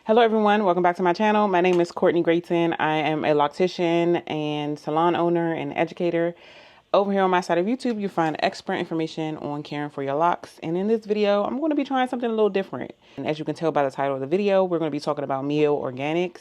Hello everyone, welcome back to my channel. My name is Courtney Grayton. I am a loctician and salon owner and educator. Over here on my side of YouTube, you find expert information on caring for your locks. And in this video, I'm going to be trying something a little different. And as you can tell by the title of the video, we're going to be talking about Mielle Organics.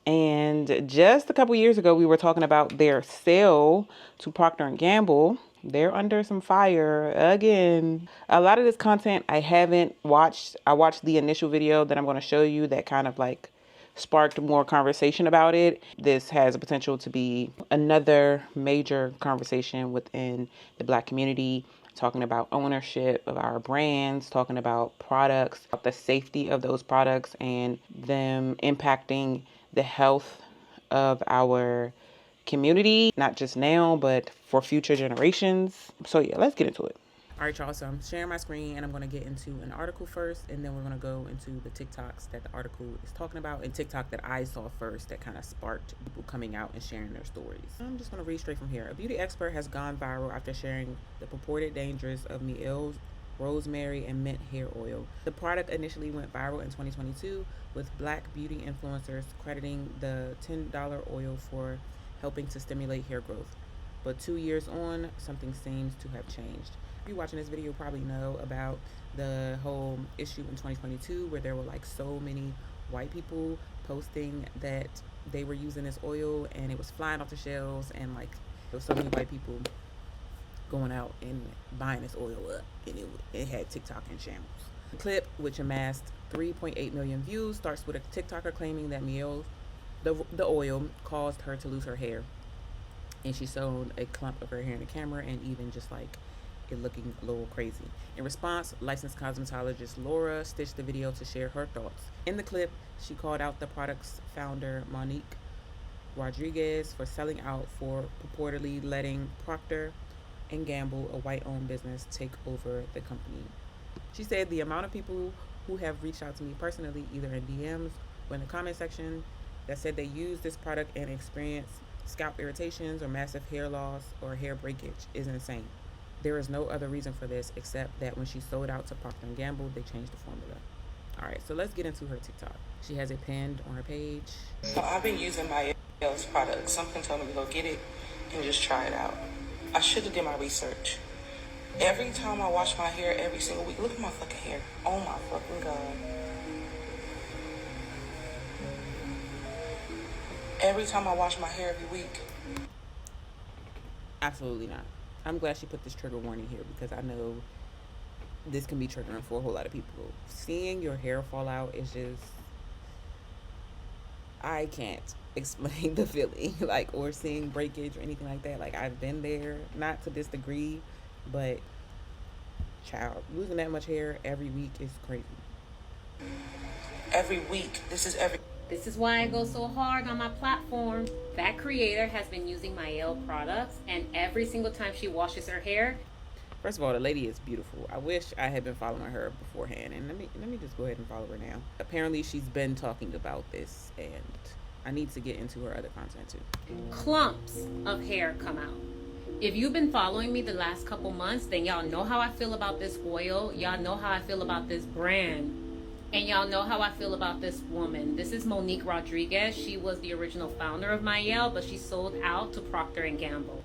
And just a couple years ago, we were talking about their sale to Procter & Gamble. They're under some fire again. A lot of this content I haven't watched. I watched the initial video that I'm going to show you that kind of like sparked more conversation about it. This has a potential to be another major conversation within the Black community, talking about ownership of our brands, talking about products, about the safety of those products and them impacting the health of our community, not just now, but for future generations. So yeah, let's get into it. All right, y'all, so I'm sharing my screen and I'm going to get into an article first, and then we're going to go into the TikToks that the article is talking about and TikTok that I saw first that kind of sparked people coming out and sharing their stories. I'm just going to read straight from here. A beauty expert has gone viral after sharing the purported dangers of Mielle's rosemary and mint hair oil. The product initially went viral in 2022 with Black beauty influencers crediting the $10 oil for helping to stimulate hair growth. But 2 years on, something seems to have changed. If you're watching this video, you probably know about the whole issue in 2022 where there were like so many white people posting that they were using this oil and it was flying off the shelves, and like there was so many white people going out and buying this oil up, and it had TikTok in shambles. The clip, which amassed 3.8 million views, starts with a TikToker claiming that Mielle, the oil, caused her to lose her hair, and she showed a clump of her hair in the camera and even just like it looking a little crazy. In response, licensed cosmetologist Laura stitched the video to share her thoughts. In the clip, she called out the product's founder Monique Rodriguez for selling out for purportedly letting Procter & Gamble, a white-owned business, take over the company. She said the amount of people who have reached out to me personally, either in DMs or in the comment section, that said they use this product and experience scalp irritations or massive hair loss or hair breakage is insane. There is no other reason for this except that when she sold out to Procter & Gamble, they changed the formula. All right, so let's get into her TikTok. She has it pinned on her page. So I've been using Mielle's product. Something told me to go get it and just try it out. I should have did my research. Every time I wash my hair every single week, look at my fucking hair. Oh my fucking God. Every time I wash my hair every week. Absolutely not. I'm glad she put this trigger warning here because I know this can be triggering for a whole lot of people. Seeing your hair fall out is just, I can't explain the feeling, like, or seeing breakage or anything like that. Like, I've been there, not to this degree, but child, losing that much hair every week is crazy. Every week. This is why I go so hard on my platform. That creator has been using Mielle products, and every single time she washes her hair. First of all, the lady is beautiful. I wish I had been following her beforehand, and let me just go ahead and follow her now. Apparently, she's been talking about this, and I need to get into her other content too. Clumps of hair come out. If you've been following me the last couple months, then y'all know how I feel about this oil. Y'all know how I feel about this brand. And y'all know how I feel about this woman. This is Monique Rodriguez. She was the original founder of Mielle, but she sold out to Procter & Gamble.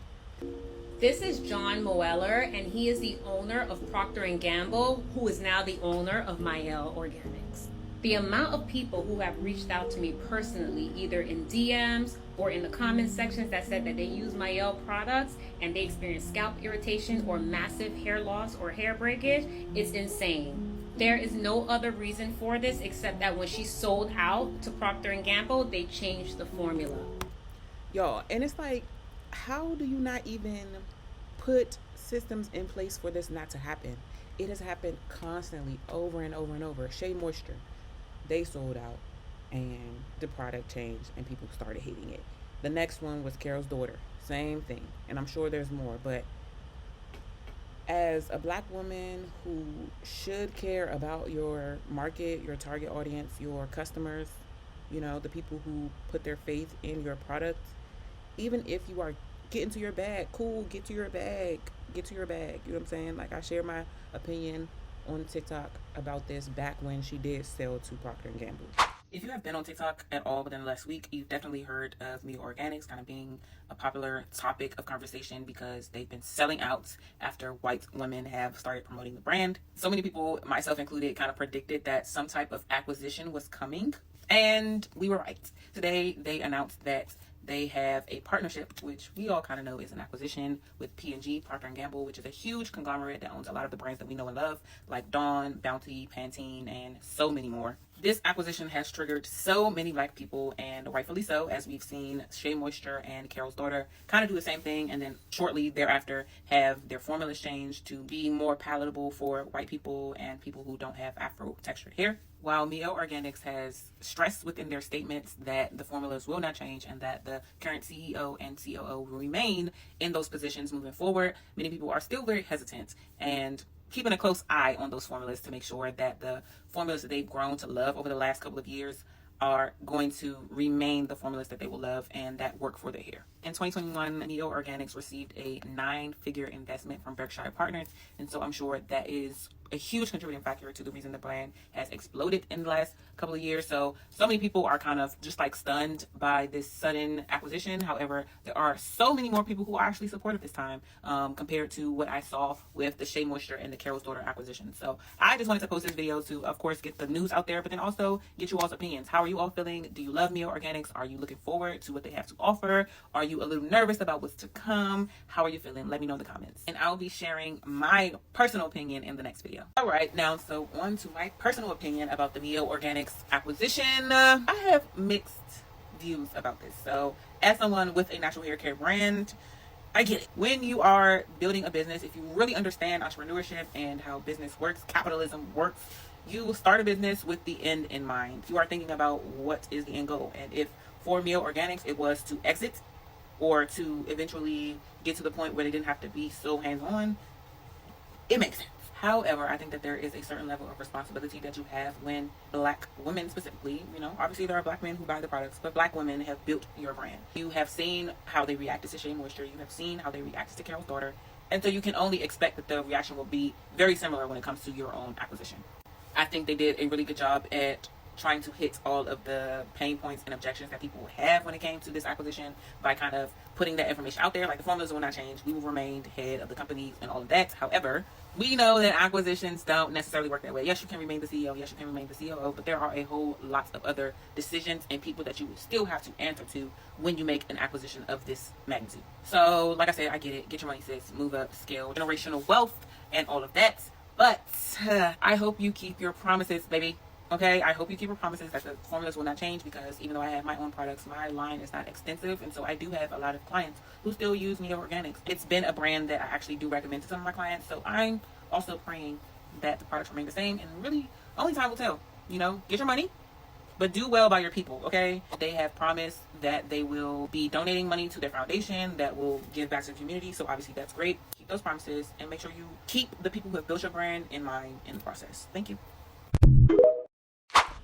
This is John Moeller, and he is the owner of Procter & Gamble, who is now the owner of Mielle Organics. The amount of people who have reached out to me personally, either in DMs or in the comment sections, that said that they use Mielle products and they experience scalp irritation or massive hair loss or hair breakage, it's insane. There is no other reason for this except that when she sold out to Procter & Gamble, they changed the formula. Y'all, and it's like, how do you not even put systems in place for this not to happen? It has happened constantly, over and over and over. Shea Moisture, they sold out and the product changed and people started hating it. The next one was Carol's Daughter, same thing. And I'm sure there's more, but as a Black woman who should care about your market, your target audience, your customers, you know, the people who put their faith in your product, even if you are getting to your bag, cool, get to your bag. You know what I'm saying? Like, I share my opinion on TikTok about this back when she did sell to Procter & Gamble. If you have been on TikTok at all within the last week, you've definitely heard of Mielle Organics kind of being a popular topic of conversation because they've been selling out after white women have started promoting the brand. So many people, myself included, kind of predicted that some type of acquisition was coming, and we were right. Today, they announced that they have a partnership, which we all kind of know is an acquisition, with P&G, Procter & Gamble, which is a huge conglomerate that owns a lot of the brands that we know and love, like Dawn, Bounty, Pantene, and so many more. This acquisition has triggered so many Black people, and rightfully so, as we've seen Shea Moisture and Carol's Daughter kind of do the same thing, and then shortly thereafter have their formulas changed to be more palatable for white people and people who don't have Afro textured hair. While Mielle Organics has stressed within their statements that the formulas will not change and that the current CEO and COO will remain in those positions moving forward, many people are still very hesitant and keeping a close eye on those formulas to make sure that the formulas that they've grown to love over the last couple of years are going to remain the formulas that they will love and that work for their hair. In 2021, Mielle Organics received a 9-figure investment from Berkshire Partners, and so I'm sure that is a huge contributing factor to the reason the brand has exploded in the last couple of years. So many people are kind of just like stunned by this sudden acquisition. However, there are so many more people who are actually supportive this time compared to what I saw with the Shea Moisture and the Carol's Daughter acquisition. So I just wanted to post this video to, of course, get the news out there, but then also get you all's opinions. How are you all feeling? Do you love Mielle Organics? Are you looking forward to what they have to offer? Are you a little nervous about what's to come? How are you feeling? Let me know in the comments. And I'll be sharing my personal opinion in the next video. All right, now, so on to my personal opinion about the Mielle Organics acquisition. I have mixed views about this. So as someone with a natural hair care brand, I get it. When you are building a business, if you really understand entrepreneurship and how business works, capitalism works, you will start a business with the end in mind. You are thinking about what is the end goal. And if for Mielle Organics, it was to exit or to eventually get to the point where they didn't have to be so hands-on, it makes sense. However, I think that there is a certain level of responsibility that you have when Black women specifically, obviously there are Black men who buy the products, but Black women have built your brand. You have seen how they reacted to Shea Moisture. You have seen how they reacted to Carol's Daughter. And so you can only expect that the reaction will be very similar when it comes to your own acquisition. I think they did a really good job at trying to hit all of the pain points and objections that people have when it came to this acquisition by kind of putting that information out there. Like, the formulas will not change. We will remain head of the company and all of that. However, we know that acquisitions don't necessarily work that way. Yes, you can remain the CEO. Yes, you can remain the COO. But there are a whole lot of other decisions and people that you will still have to answer to when you make an acquisition of this magnitude. So, like I said, I get it. Get your money, sis. Move up, scale, generational wealth, and all of that. But I hope you keep your promises, baby. Okay, I hope you keep your promises that the formulas will not change, because even though I have my own products, my line is not extensive, and so I do have a lot of clients who still use Mielle Organics. It's been a brand that I actually do recommend to some of my clients, so I'm also praying that the products remain the same, and really, only time will tell. Get your money, but do well by your people, okay? They have promised that they will be donating money to their foundation that will give back to the community, so obviously that's great. Keep those promises, and make sure you keep the people who have built your brand in mind in the process. Thank you.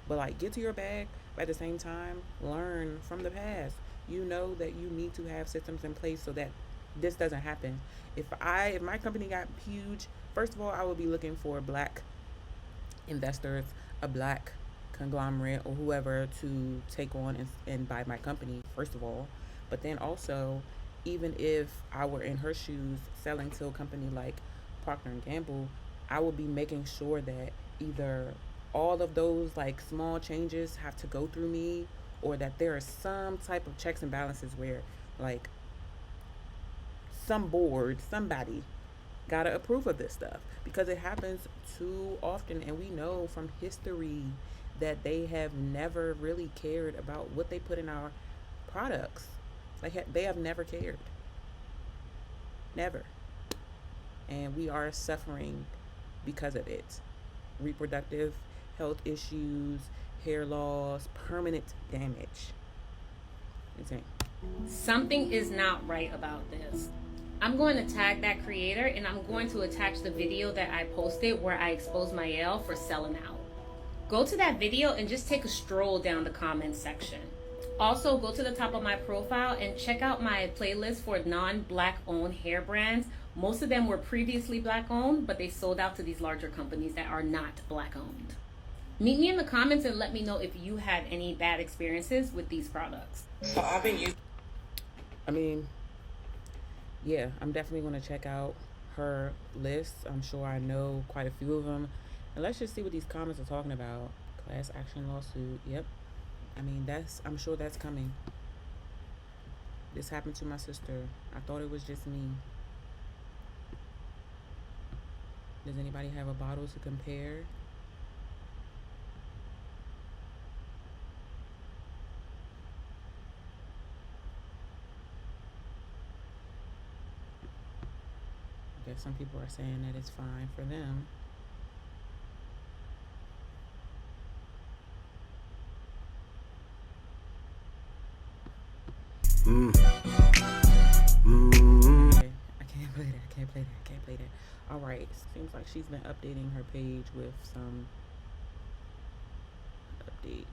But like, get to your bag, but at the same time, learn from the past. You know that you need to have systems in place so that this doesn't happen. If my company got huge, first of all, I would be looking for Black investors, a Black conglomerate or whoever to take on and buy my company, first of all. But then also, even if I were in her shoes selling to a company like Procter & Gamble, I would be making sure that either all of those like small changes have to go through me, or that there are some type of checks and balances where like some board, somebody gotta approve of this stuff, because it happens too often, and we know from history that they have never really cared about what they put in our products. Like, they have never cared, never, and we are suffering because of it. Reproductive health issues, hair loss, permanent damage. Insane. Something is not right about this. I'm going to tag that creator, and I'm going to attach the video that I posted where I exposed Mielle for selling out. Go to that video and just take a stroll down the comments section. Also, go to the top of my profile and check out my playlist for non-Black owned hair brands. Most of them were previously Black owned, but they sold out to these larger companies that are not Black owned. Meet me in the comments and let me know if you had any bad experiences with these products. So I've been using. I mean, yeah, I'm definitely going to check out her list. I'm sure I know quite a few of them. And let's just see what these comments are talking about. Class action lawsuit. Yep. I mean, I'm sure that's coming. This happened to my sister. I thought it was just me. Does anybody have a bottle to compare? I guess some people are saying that it's fine for them. Okay, I can't play that. I can't play that. I can't play that. All right. Seems like she's been updating her page with some updates.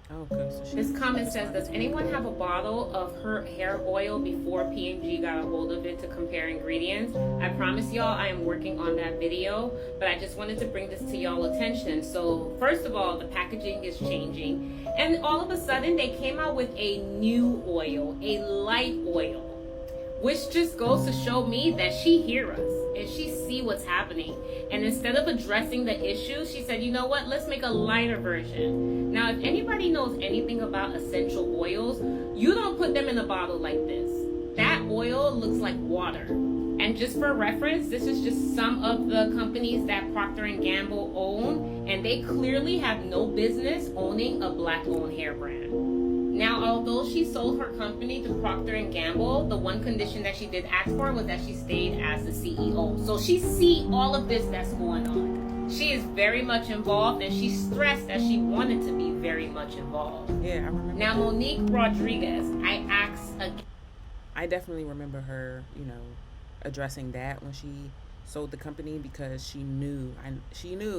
Oh, okay. So This comment says, does anyone have a bottle of her hair oil before P&G got a hold of it to compare ingredients? I promise y'all I am working on that video, but I just wanted to bring this to y'all attention. So first of all, the packaging is changing, and all of a sudden they came out with a new oil, a light oil, which just goes to show me that she hears us and she see what's happening. And instead of addressing the issue, she said, you know what, let's make a lighter version. Now, if anybody knows anything about essential oils, you don't put them in a bottle like this. That oil looks like water. And just for reference, this is just some of the companies that Procter & Gamble own, and they clearly have no business owning a black-owned hair brand. Now, although she sold her company to Procter & Gamble, the one condition that she did ask for was that she stayed as the CEO. So she see all of this that's going on. She is very much involved, and she stressed that she wanted to be very much involved. yeah, I remember. Now, Monique Rodriguez, I asked again. I definitely remember her, addressing that when she sold the company, because she knew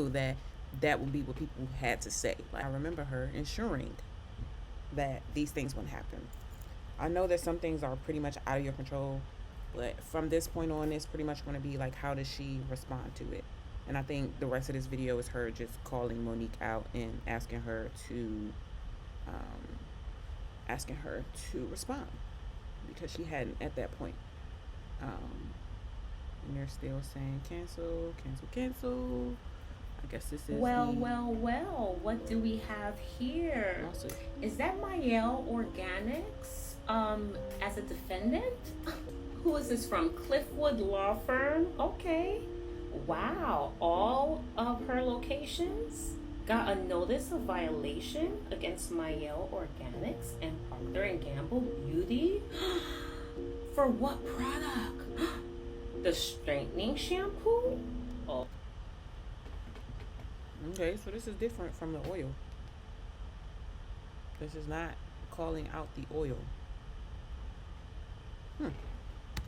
that would be what people had to say. Like, I remember her ensuring that these things wouldn't happen. I know that some things are pretty much out of your control, but from this point on, it's pretty much going to be like, how does she respond to it? And I think the rest of this video is her just calling Monique out and asking her to respond, because she hadn't at that point. And they're still saying cancel, cancel, cancel. I guess this is Well, what do we have here? lawsuit. Is that Mielle Organics as a defendant? Who is this from? Cliffwood Law Firm? Okay. Wow. All of her locations got a notice of violation against Mielle Organics and Procter & Gamble Beauty? For what product? The straightening shampoo? Oh. Okay, so this is different from the oil. This is not calling out the oil.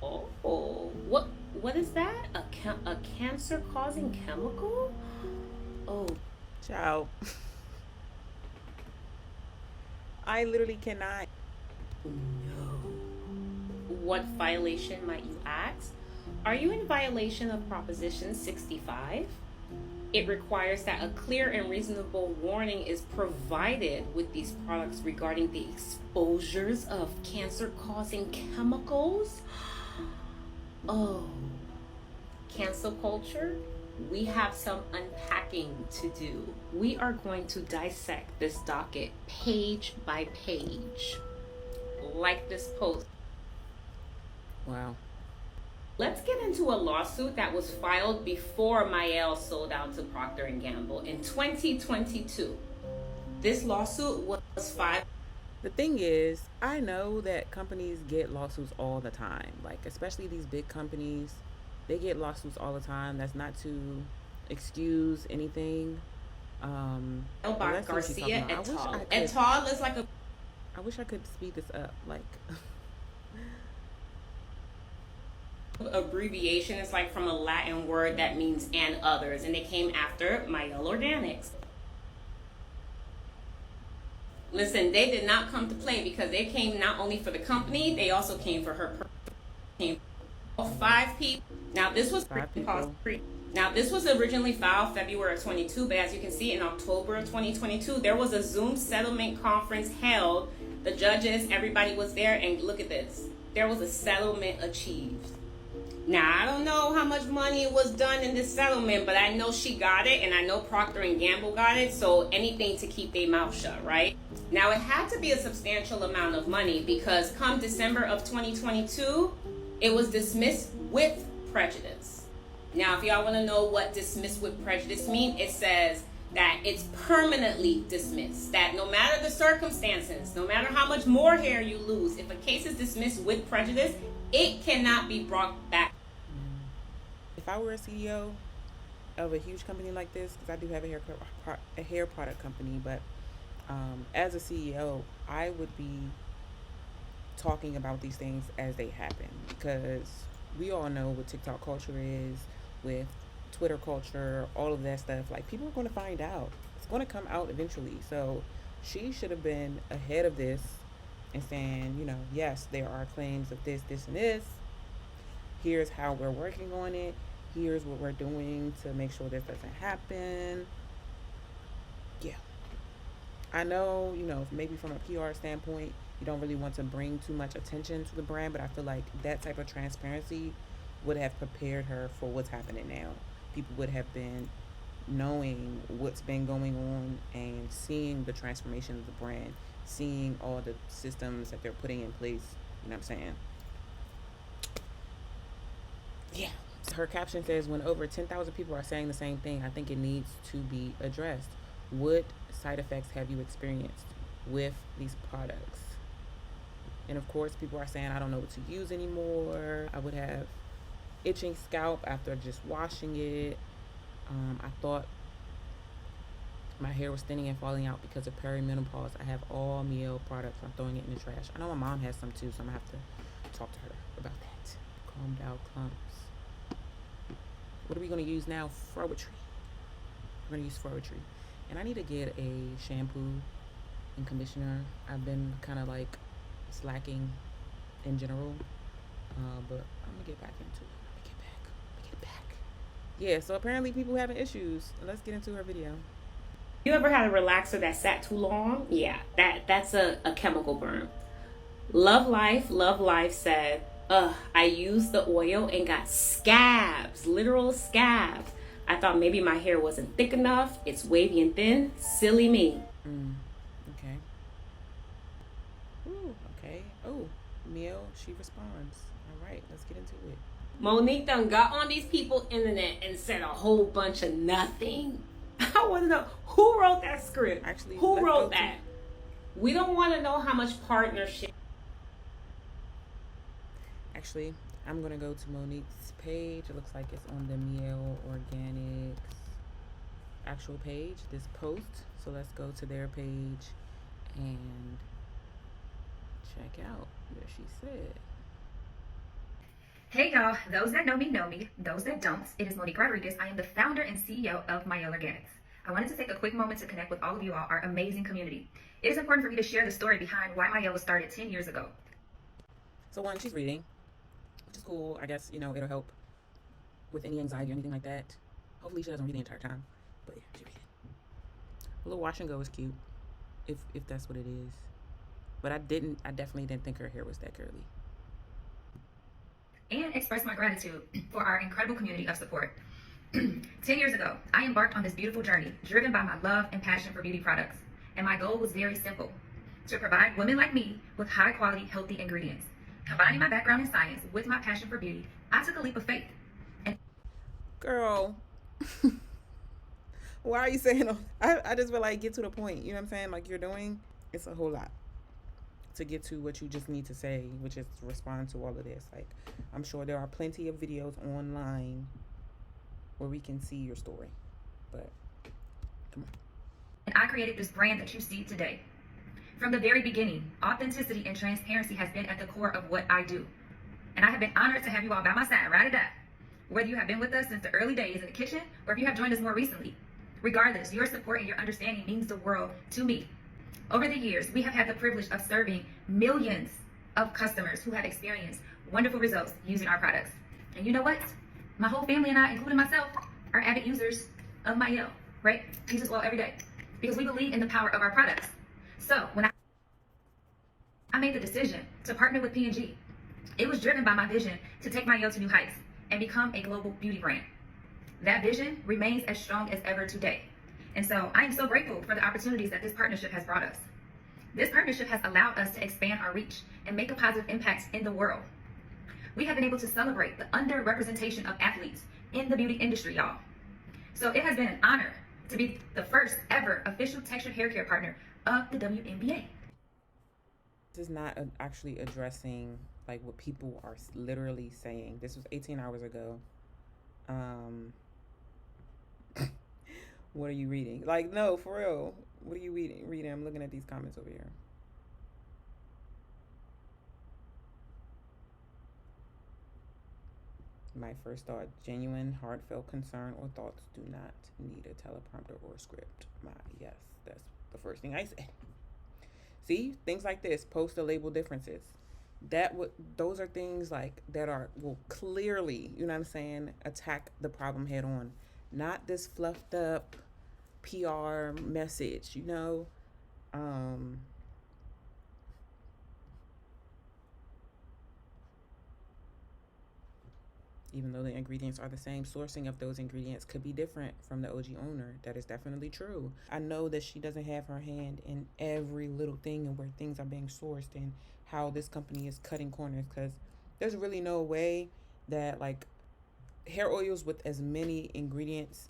Oh, what is that? A cancer-causing chemical? Oh, Child. I literally cannot. no. What violation might you ask? Are you in violation of Proposition 65? It requires that a clear and reasonable warning is provided with these products regarding the exposures of cancer-causing chemicals. Oh, cancel culture, we have some unpacking to do. We are going to dissect this docket page by page, like this post. Wow. Let's get into a lawsuit that was filed before Mielle sold out to Procter & Gamble in 2022. This lawsuit was filed. The thing is, I know that companies get lawsuits all the time. Like, especially these big companies, they get lawsuits all the time. That's not to excuse anything. By Garcia et al. Et al. Is like a... I wish I could speed this up. Like... abbreviation. It's like from a Latin word that means and others, and they came after Mielle Organics. Listen, they did not come to play, because they came not only for the company, they also came for her. 5 people. Now this was 5 people. Now, this was originally filed February of 22, but as you can see, in October of 2022, there was a Zoom settlement conference held. The judges, everybody was there, and look at this. There was a settlement achieved. Now, I don't know how much money was done in this settlement, but I know she got it, and I know Procter & Gamble got it, so anything to keep their mouth shut, right? Now, it had to be a substantial amount of money because come December of 2022, it was dismissed with prejudice. Now, if y'all want to know what dismissed with prejudice means, it says that it's permanently dismissed. That no matter the circumstances, no matter how much more hair you lose, if a case is dismissed with prejudice, it cannot be brought back. If I were a CEO of a huge company like this, because I do have a hair product company, but as a CEO, I would be talking about these things as they happen, because we all know what TikTok culture is, with Twitter culture, all of that stuff. Like, people are going to find out. It's going to come out eventually. So she should have been ahead of this and saying, you know, yes, there are claims of this, this, and this. Here's how we're working on it. Here's what we're doing to make sure this doesn't happen. Yeah. I know, you know, maybe from a PR standpoint, you don't really want to bring too much attention to the brand, but I feel like that type of transparency would have prepared her for what's happening now. People would have been knowing what's been going on and seeing the transformation of the brand, seeing all the systems that they're putting in place. You know what I'm saying? Yeah. Her caption says, when over 10,000 people are saying the same thing, I think it needs to be addressed. What side effects have you experienced with these products? And of course, people are saying, I don't know what to use anymore. I would have itching scalp after just washing it. I thought my hair was thinning and falling out because of perimenopause. I have all Mielle products. I'm throwing it in the trash. I know my mom has some too, so I'm gonna have to talk to her about that. Combed out clumps. What are we gonna use now? Forestry. We're gonna use forestry. And I need to get a shampoo and conditioner. I've been kind of like slacking in general, but I'm gonna get back into it. Yeah, so apparently people having issues. Let's get into her video. You ever had a relaxer that sat too long? Yeah, that's a chemical burn. Love Life said, I used the oil and got scabs, literal scabs. I thought maybe my hair wasn't thick enough. It's wavy and thin. Silly me. Okay. Ooh, okay. Oh, Mielle, she responds. All right, let's get into it. Monique done got on these people's internet and said a whole bunch of nothing. I want to know who wrote that script. Actually, who wrote that? We don't want to know how much partnership. Actually, I'm gonna go to Monique's page. It looks like it's on the Mielle Organics actual page. This post. So let's go to their page and check out what she said. Hey y'all, those that know me, those that don't, it is Monique Rodriguez. I am the founder and CEO of Mielle Organics. I wanted to take a quick moment to connect with all of you all, our amazing community. It is important for me to share the story behind why Mielle was started 10 years ago. So one, she's reading, which is cool. I guess, you know, it'll help with any anxiety or anything like that. Hopefully she doesn't read the entire time, but yeah, she's reading. A little wash and go is cute, if that's what it is. But I definitely didn't think her hair was that curly. And express my gratitude for our incredible community of support. 10 years ago, I embarked on this beautiful journey, driven by my love and passion for beauty products. And my goal was very simple, to provide women like me with high quality, healthy ingredients. Combining my background in science with my passion for beauty, I took a leap of faith. Girl, why are you saying, I just feel like, get to the point, you know what I'm saying? Like, you're doing, it's a whole lot to get to what you just need to say, which is to respond to all of this. Like, I'm sure there are plenty of videos online where we can see your story, but come on. And I created this brand that you see today. From the very beginning, authenticity and transparency has been at the core of what I do. And I have been honored to have you all by my side, ride or die. Whether you have been with us since the early days in the kitchen, or if you have joined us more recently. Regardless, your support and your understanding means the world to me. Over the years, we have had the privilege of serving millions of customers who have experienced wonderful results using our products. And you know what? My whole family and I, including myself, are avid users of Mielle, right? Use this oil every day because we believe in the power of our products. So when I made the decision to partner with P&G, it was driven by my vision to take Mielle to new heights and become a global beauty brand. That vision remains as strong as ever today. And so I am so grateful for the opportunities that this partnership has brought us. This partnership has allowed us to expand our reach and make a positive impact in the world. We have been able to celebrate the underrepresentation of athletes in the beauty industry, y'all. So it has been an honor to be the first ever official textured hair care partner of the WNBA. This is not actually addressing like what people are literally saying. This was 18 hours ago. What are you reading? Like, no, for real. What are you reading? I'm looking at these comments over here. My first thought, genuine, heartfelt concern or thoughts do not need a teleprompter or a script. Yes, that's the first thing I say. See, things like this, post the label differences. Those are things like that will clearly, you know what I'm saying, attack the problem head on. Not this fluffed up PR message, you know. Even though the ingredients are the same, sourcing of those ingredients could be different from the OG owner. That is definitely true. I know that she doesn't have her hand in every little thing and where things are being sourced and how this company is cutting corners, because there's really no way that like hair oils with as many ingredients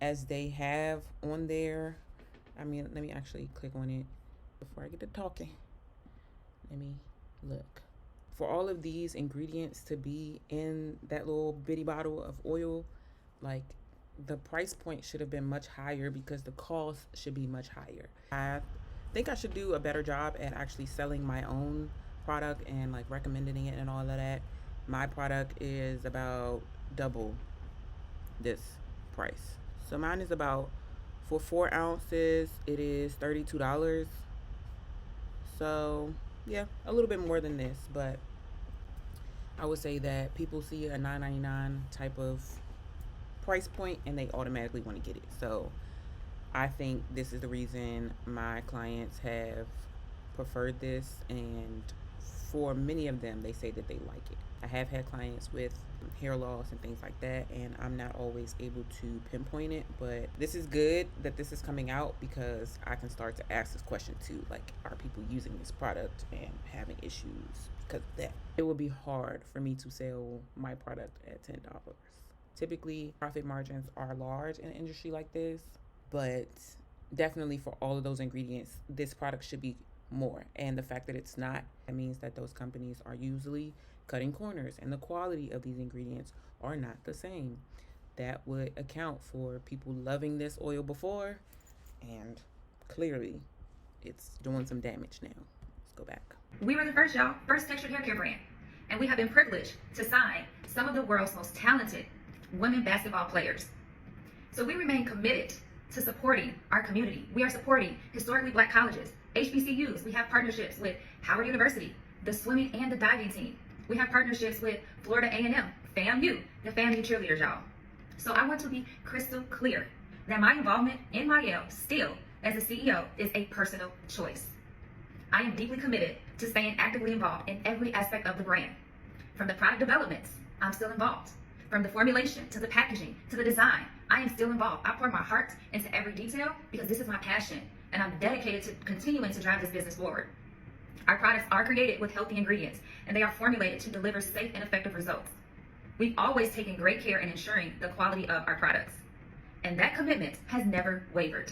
as they have on there. I mean, let me actually click on it before I get to talking. Let me look. For all of these ingredients to be in that little bitty bottle of oil, like the price point should have been much higher because the cost should be much higher. I think I should do a better job at actually selling my own product and like recommending it and all of that. My product is about double this price. So mine is about, for 4 ounces, it is $32. So yeah, a little bit more than this, but I would say that people see a $9.99 type of price point and they automatically want to get it. So I think this is the reason my clients have preferred this, and for many of them, they say that they like it. I have had clients with hair loss and things like that, and I'm not always able to pinpoint it, but this is good that this is coming out because I can start to ask this question too, like, are people using this product and having issues because of that? It would be hard for me to sell my product at $10. Typically, profit margins are large in an industry like this, but definitely for all of those ingredients, this product should be more. And the fact that it's not, that means that those companies are usually cutting corners and the quality of these ingredients are not the same. That would account for people loving this oil before, and clearly it's doing some damage now. Let's go back. We were the first, y'all, first textured hair care brand. And we have been privileged to sign some of the world's most talented women basketball players. So we remain committed to supporting our community. We are supporting historically Black colleges, HBCUs. We have partnerships with Howard University, the swimming and the diving team. We have partnerships with Florida A&M, FAMU, the FAMU cheerleaders, y'all. So I want to be crystal clear that my involvement in Mielle, still as a CEO, is a personal choice. I am deeply committed to staying actively involved in every aspect of the brand. From the product developments, I'm still involved. From the formulation to the packaging to the design, I am still involved. I pour my heart into every detail because this is my passion, and I'm dedicated to continuing to drive this business forward. Our products are created with healthy ingredients, and they are formulated to deliver safe and effective results. We've always taken great care in ensuring the quality of our products, and that commitment has never wavered.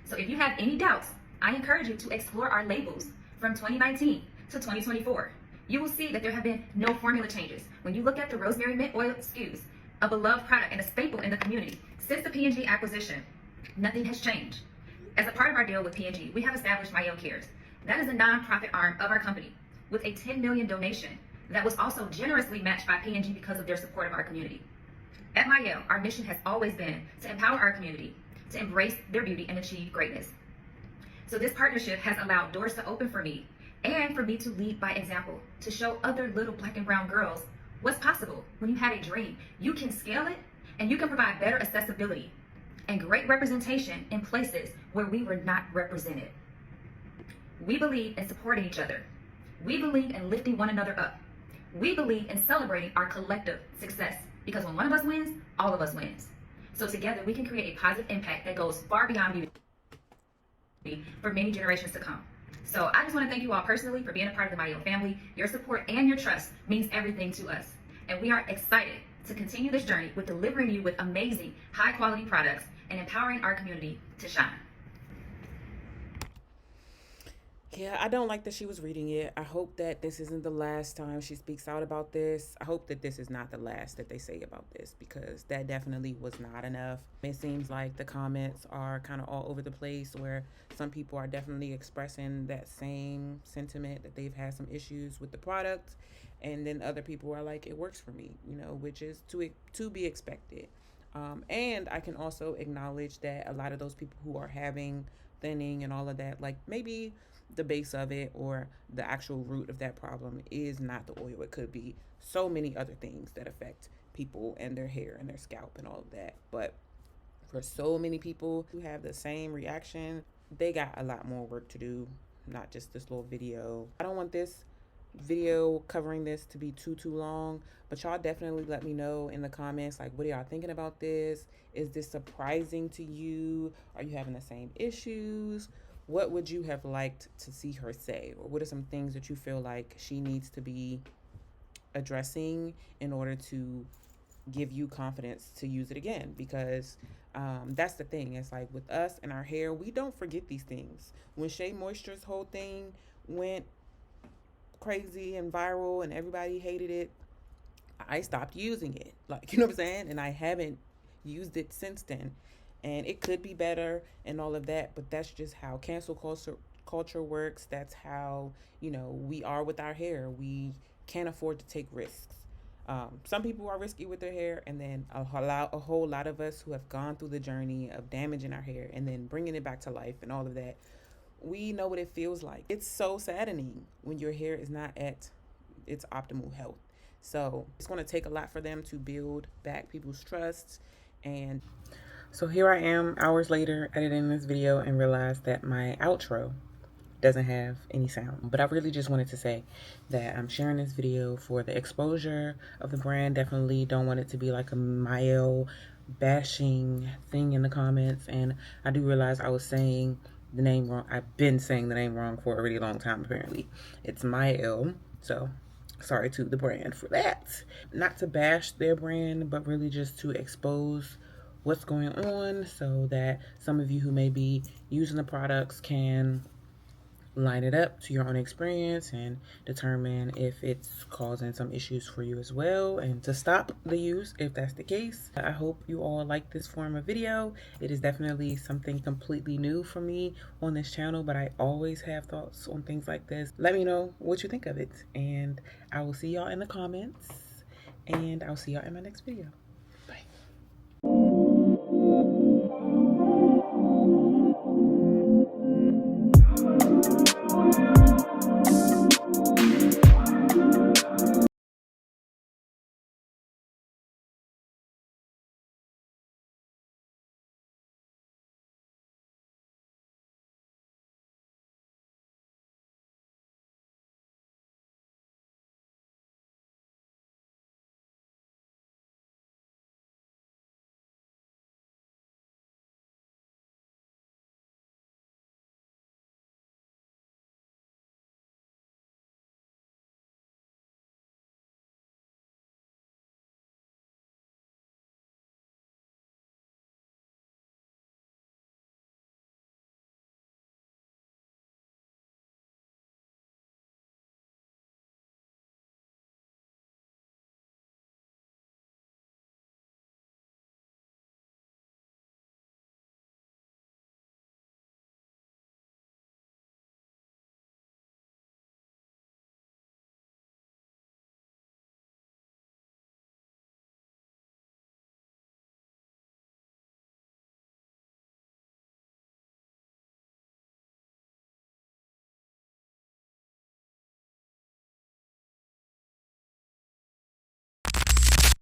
So if you have any doubts, I encourage you to explore our labels from 2019 to 2024. You will see that there have been no formula changes. When you look at the rosemary mint oil SKUs, a beloved product and a staple in the community, since the P&G acquisition, nothing has changed. As a part of our deal with P&G, we have established Mielle Cares. That is a nonprofit arm of our company with a $10 million donation that was also generously matched by P&G because of their support of our community. At Mielle, our mission has always been to empower our community to embrace their beauty and achieve greatness. So this partnership has allowed doors to open for me and for me to lead by example, to show other little Black and brown girls what's possible when you have a dream. You can scale it And you can provide better accessibility and great representation in places where we were not represented. We believe in supporting each other. We believe in lifting one another up. We believe in celebrating our collective success, because when one of us wins, all of us wins. So together we can create a positive impact that goes far beyond beauty for many generations to come. So I just want to thank you all personally for being a part of the Mielle family. Your support and your trust means everything to us. And we are excited to continue this journey with delivering you with amazing, high quality products and empowering our community to shine. Yeah, I don't like that she was reading it. I hope that this isn't the last time she speaks out about this. I hope that this is not the last that they say about this, because that definitely was not enough. It seems like the comments are kind of all over the place, where some people are definitely expressing that same sentiment, that they've had some issues with the product, and then other people are like, it works for me, you know, which is to be expected. And I can also acknowledge that a lot of those people who are having thinning and all of that, like maybe the base of it or the actual root of that problem is not the oil. It could be so many other things that affect people and their hair and their scalp and all of that. But for so many people who have the same reaction, they got a lot more work to do, not just this little video. I don't want this video covering this to be too long, but y'all definitely let me know in the comments, like, what are y'all thinking about this? Is this surprising to you? Are you having the same issues? What would you have liked to see her say? Or what are some things that you feel like she needs to be addressing in order to give you confidence to use it again? Because that's the thing. It's like with us and our hair, we don't forget these things. When Shea Moisture's whole thing went crazy and viral and everybody hated it, I stopped using it. Like, you know what I'm saying? And I haven't used it since then. And it could be better and all of that, but that's just how cancel culture works. That's how, you know, we are with our hair. We can't afford to take risks. Some people are risky with their hair, and then a whole lot of us who have gone through the journey of damaging our hair and then bringing it back to life and all of that, we know what it feels like. It's so saddening when your hair is not at its optimal health. So it's going to take a lot for them to build back people's trust. And so here I am hours later editing this video and realized that my outro doesn't have any sound. But I really just wanted to say that I'm sharing this video for the exposure of the brand. Definitely don't want it to be like a Mielle bashing thing in the comments. And I do realize I was saying the name wrong. I've been saying the name wrong for a really long time, apparently. It's Mielle. So sorry to the brand for that. Not to bash their brand, but really just to expose what's going on so that some of you who may be using the products can line it up to your own experience and determine if it's causing some issues for you as well, and to stop the use if that's the case. I hope you all like this form of video. It is definitely something completely new for me on this channel, but I always have thoughts on things like this. Let me know what you think of it, and I will see y'all in the comments, and I'll see y'all in my next video.